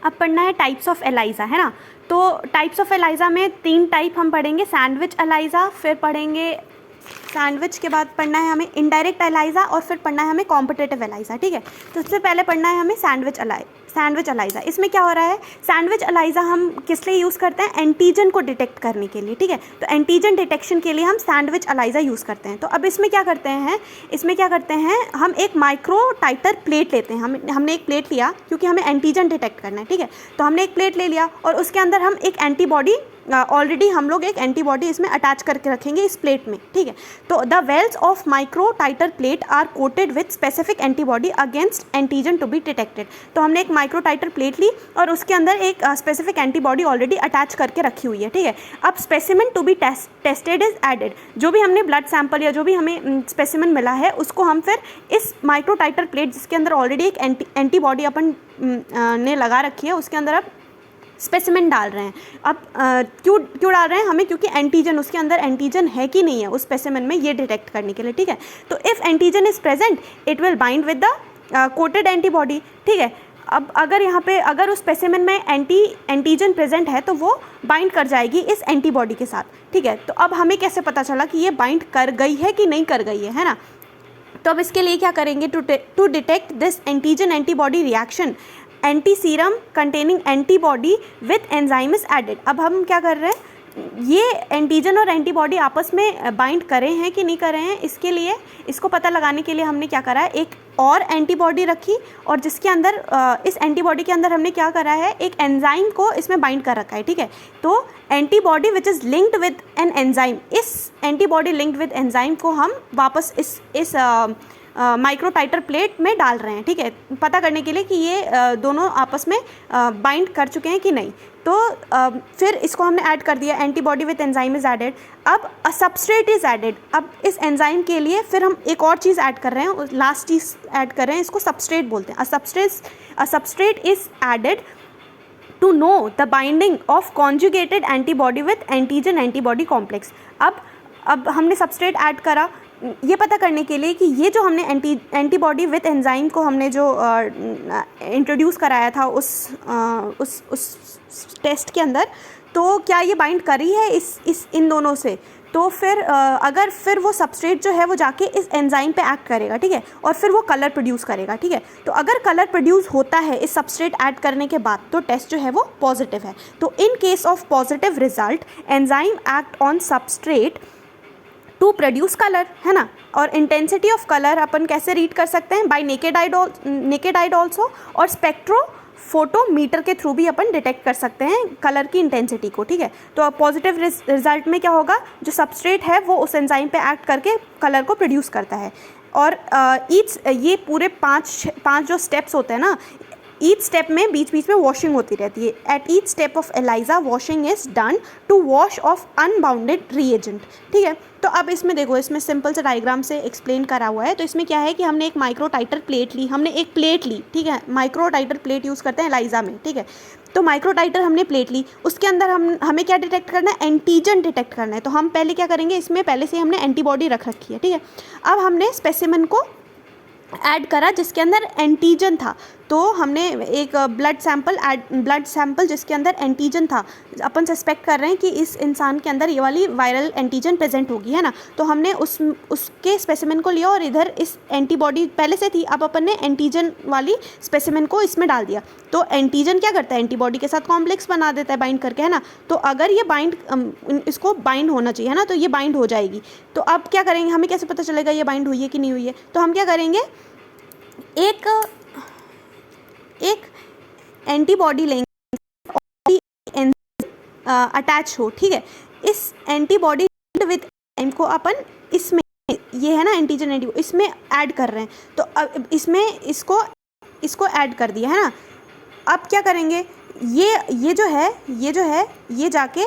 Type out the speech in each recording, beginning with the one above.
अब पढ़ना है टाइप्स ऑफ एलाइज़ा, है ना। तो टाइप्स ऑफ एलाइज़ा में 3 टाइप हम पढ़ेंगे, सैंडविच एलाइज़ा, फिर पढ़ेंगे सैंडविच के बाद पढ़ना है हमें इनडायरेक्ट एलाइज़ा और फिर पढ़ना है हमें कॉम्पिटिटिव एलाइज़ा, ठीक है। तो सबसे पहले पढ़ना है हमें सैंडविच एलाइज़ा। इसमें क्या हो रहा है, सैंडविच एलाइज़ा हम किस लिए यूज़ करते हैं, एंटीजन को डिटेक्ट करने के लिए, ठीक है। तो एंटीजन डिटेक्शन के लिए हम सैंडविच एलाइज़ा यूज़ करते हैं। तो अब इसमें क्या करते हैं, हम एक माइक्रो टाइटर प्लेट लेते हैं। हमने एक प्लेट लिया क्योंकि हमें एंटीजन डिटेक्ट करना है, ठीक है। तो हमने एक प्लेट ले लिया और उसके अंदर हम एक एंटीबॉडी ऑलरेडी हम लोग एक एंटीबॉडी इसमें अटैच करके रखेंगे इस प्लेट में, ठीक है। तो the wells of micro titre plate are coated with specific antibody against antigen to be detected. तो हमने एक माइक्रो टाइटर प्लेट ली और उसके अंदर एक स्पेसिफिक एंटीबॉडी ऑलरेडी अटैच करके रखी हुई है, ठीक है। अब specimen to be tested is added. जो भी हमने ब्लड सैंपल या जो भी हमें स्पेसिमेन मिला है उसको हम फिर इस माइक्रो टाइटर प्लेट जिसके अंदर ऑलरेडी एक एंटीबॉडी अपन ने लगा रखी है उसके अंदर अब स्पेसिमेन डाल रहे हैं। अब क्यों डाल रहे हैं हमें, क्योंकि एंटीजन उसके अंदर एंटीजन है कि नहीं है उस स्पेसिमेन में ये डिटेक्ट करने के लिए, ठीक है। तो if antigen is present it will bind with the coated antibody, ठीक है। अब अगर यहाँ पे अगर उस स्पेसिमेन में एंटीजन प्रेजेंट है तो वो बाइंड कर जाएगी इस एंटीबॉडी के साथ, ठीक है। तो अब हमें कैसे पता चला कि ये बाइंड कर गई है कि नहीं कर गई है ना। तो अब इसके लिए क्या करेंगे, to detect this antigen antibody reaction anti serum containing antibody with enzyme is added. अब हम क्या कर रहे हैं, ये एंटीजन और एंटीबॉडी आपस में बाइंड करे हैं कि नहीं करे हैं, इसके लिए इसको पता लगाने के लिए हमने क्या करा है, एक और एंटीबॉडी रखी और जिसके अंदर इस एंटीबॉडी के अंदर हमने क्या करा है, एक एंजाइम को इसमें बाइंड कर रखा है, ठीक है। तो antibody which is linked with an enzyme, इस एंटीबॉडी लिंक्ड विद एंजाइम को हम वापस इस माइक्रो टाइटर प्लेट में डाल रहे हैं, ठीक है, पता करने के लिए कि ये दोनों आपस में बाइंड कर चुके हैं कि नहीं। तो फिर इसको हमने ऐड कर दिया, antibody with enzyme is added. अब अ सबस्ट्रेट इज़ एडेड। अब इस एंजाइम के लिए फिर हम एक और चीज़ ऐड कर रहे हैं, लास्ट चीज़ ऐड कर रहे हैं, इसको सबस्ट्रेट बोलते हैं। A substrate is added to know the binding of conjugated antibody with antigen antibody complex. अब हमने सबस्ट्रेट ऐड करा ये पता करने के लिए कि ये जो हमने एंटीबॉडी विथ एंजाइम को हमने जो इंट्रोड्यूस कराया था उस टेस्ट के अंदर, तो क्या ये बाइंड करी है इन दोनों से। तो फिर अगर फिर वो सबस्ट्रेट जो है वो जाके इस एंजाइम पे एक्ट करेगा, ठीक है, और फिर वो कलर प्रोड्यूस करेगा, ठीक है। तो अगर कलर प्रोड्यूस होता है इस सबस्ट्रेट ऐड करने के बाद तो टेस्ट जो है वो पॉजिटिव है। तो in case of positive result enzyme act on substrate to produce colour, है ना। और इंटेंसिटी ऑफ कलर अपन कैसे रीड कर सकते हैं, बाय नेकेड आइड ऑल्सो, और स्पेक्ट्रोफोटोमीटर के थ्रू भी अपन डिटेक्ट कर सकते हैं कलर की इंटेंसिटी को, ठीक है। तो पॉजिटिव रिजल्ट में क्या होगा, जो सबस्ट्रेट है वो उस एंजाइम पे एक्ट करके कलर को प्रोड्यूस करता है। और ये पूरे पाँच जो स्टेप्स होते हैं ना, ईच स्टेप में बीच बीच में वॉशिंग होती रहती है। At each step of ELISA washing is done to wash off unbounded reagent, ठीक है। तो अब इसमें देखो, इसमें सिंपल से डायग्राम से एक्सप्लेन करा हुआ है। तो इसमें क्या है कि हमने एक माइक्रो टाइटर प्लेट ली, ठीक है। माइक्रो टाइटर प्लेट यूज़ करते हैं एलाइज़ा में, ठीक है। तो माइक्रो टाइटर हमने प्लेट ली, उसके अंदर हमें क्या डिटेक्ट करना है, एंटीजन डिटेक्ट करना है। तो हम पहले क्या करेंगे, इसमें पहले से हमने एंटीबॉडी रख रखी है, ठीक है। अब हमने स्पेसिमेन को ऐड करा जिसके अंदर एंटीजन था। तो हमने एक ब्लड सैंपल जिसके अंदर एंटीजन था, अपन सस्पेक्ट कर रहे हैं कि इस इंसान के अंदर ये वाली वायरल एंटीजन प्रेजेंट होगी, है ना। तो हमने उसके स्पेसिमेन को लिया और इधर इस एंटीबॉडी पहले से थी, अब अपन ने एंटीजन वाली स्पेसिमेन को इसमें डाल दिया। तो एंटीजन क्या करता है, एंटीबॉडी के साथ कॉम्प्लेक्स बना देता है बाइंड करके, है ना। तो अगर ये इसको बाइंड होना चाहिए, है ना, तो ये बाइंड हो जाएगी। तो अब क्या करेंगे, हमें कैसे पता चलेगा ये बाइंड हुई है कि नहीं हुई है। तो हम क्या करेंगे, एक एंटीबॉडी लेंगे अटैच हो, ठीक है। इस एंटीबॉडी विद एंजाइम को अपन इसमें, ये है ना एंटीजन एंटीबॉडी, इसमें ऐड कर रहे हैं। तो अब इसमें इसको ऐड कर दिया, है ना। अब क्या करेंगे, ये जो है ये जाके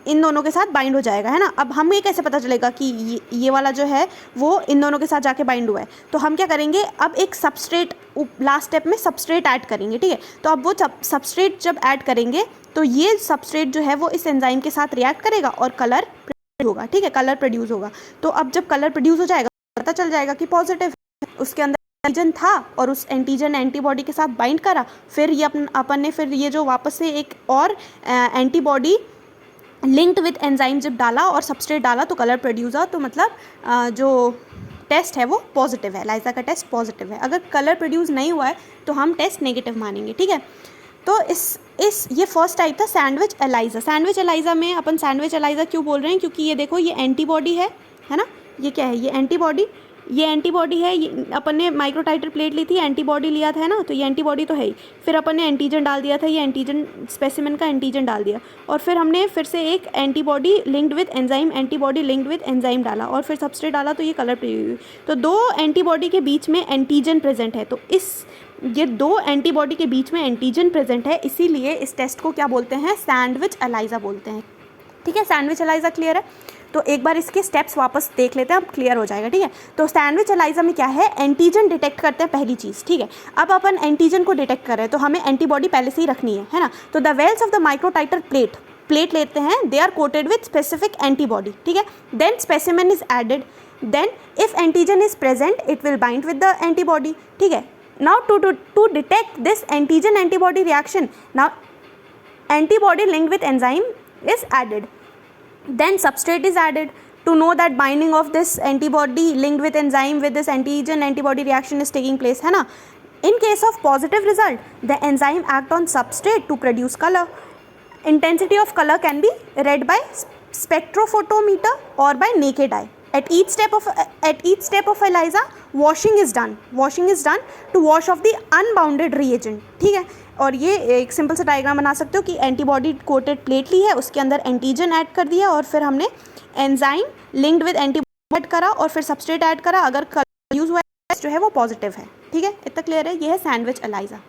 इन दोनों के साथ बाइंड हो जाएगा, है ना। अब हमें कैसे पता चलेगा कि ये वाला जो है वो इन दोनों के साथ जाके बाइंड हुआ है। तो हम क्या करेंगे, अब एक सबस्ट्रेट लास्ट स्टेप में सबस्ट्रेट ऐड करेंगे, ठीक है। तो अब वो सबस्ट्रेट जब ऐड करेंगे तो ये सबस्ट्रेट जो है वो इस एंजाइम के साथ रिएक्ट करेगा और कलर प्रोड्यूस होगा, ठीक है, कलर प्रोड्यूस होगा। तो अब जब कलर प्रोड्यूस हो जाएगा पता चल जाएगा कि पॉजिटिव है, उसके अंदर एंटीजन था और उस एंटीजन ने एंटीबॉडी के साथ बाइंड करा, फिर ये अपन ने फिर ये जो वापस से एक और एंटीबॉडी लिंक्ड विथ एंजाइम जब डाला और सबस्ट्रेट डाला तो कलर प्रोड्यूस हुआ। तो मतलब जो टेस्ट है वो पॉजिटिव है, एलाइजा का टेस्ट पॉजिटिव है। अगर कलर प्रोड्यूस नहीं हुआ है तो हम टेस्ट नेगेटिव मानेंगे, ठीक है। तो ये फर्स्ट टाइप था सैंडविच एलाइजा। सैंडविच एलाइजा में अपन सैंडविच एलाइजा क्यों बोल रहे हैं, क्योंकि ये देखो ये एंटीबॉडी है ना, ये क्या है, ये एंटीबॉडी है। ये अपन ने माइक्रोटाइटर प्लेट ली थी, एंटीबॉडी लिया था, है ना, तो ये एंटीबॉडी तो है ही। फिर अपन ने एंटीजन डाल दिया था, ये एंटीजन स्पेसिमेन का एंटीजन डाल दिया, और फिर हमने फिर से एक antibody linked with enzyme, antibody linked with enzyme डाला, और फिर सबस्ट्रेट डाला, तो ये कलर प्रिव्यू। तो दो एंटीबॉडी के बीच में एंटीजन प्रेजेंट है, तो ये दो एंटीबॉडी के बीच में एंटीजन प्रेजेंट है, इसीलिए इस टेस्ट को क्या बोलते हैं, सैंडविच एलाइजा बोलते हैं, ठीक है। सैंडविच एलाइजा क्लियर है। तो एक बार इसके स्टेप्स वापस देख लेते हैं, अब क्लियर हो जाएगा, ठीक है। तो सैंडविच एलाइजा में क्या है, एंटीजन डिटेक्ट करते हैं पहली चीज़, ठीक है। अब अपन एंटीजन को डिटेक्ट कर रहे हैं तो हमें एंटीबॉडी पहले से ही रखनी है ना। तो the wells of the microtiter plate लेते हैं, they are coated with specific antibody, ठीक है। Then specimen is added, then if antigen is present it will bind with the antibody, ठीक है। Now to detect this antigen antibody reaction, now antibody linked with enzyme is added, then substrate is added to know that binding of this antibody linked with enzyme with this antigen antibody reaction is taking place, है ना। In case of positive result, the enzyme act on substrate to produce color. Intensity of color can be read by spectrophotometer or by naked eye. At each step of ELISA, washing is done to wash off the unbounded reagent, ठीक है। और ये एक simple सा diagram बना सकते हो कि एंटीबॉडी कोटेड प्लेट ली है, उसके अंदर एंटीजन ऐड कर दिया, और फिर हमने enzyme linked with antibody add करा, और फिर सबस्ट्रेट ऐड करा। अगर कलर यूज हुआ जो है वो पॉजिटिव है, ठीक है। इतना क्लियर है। ये है सैंडविच एलाइजा।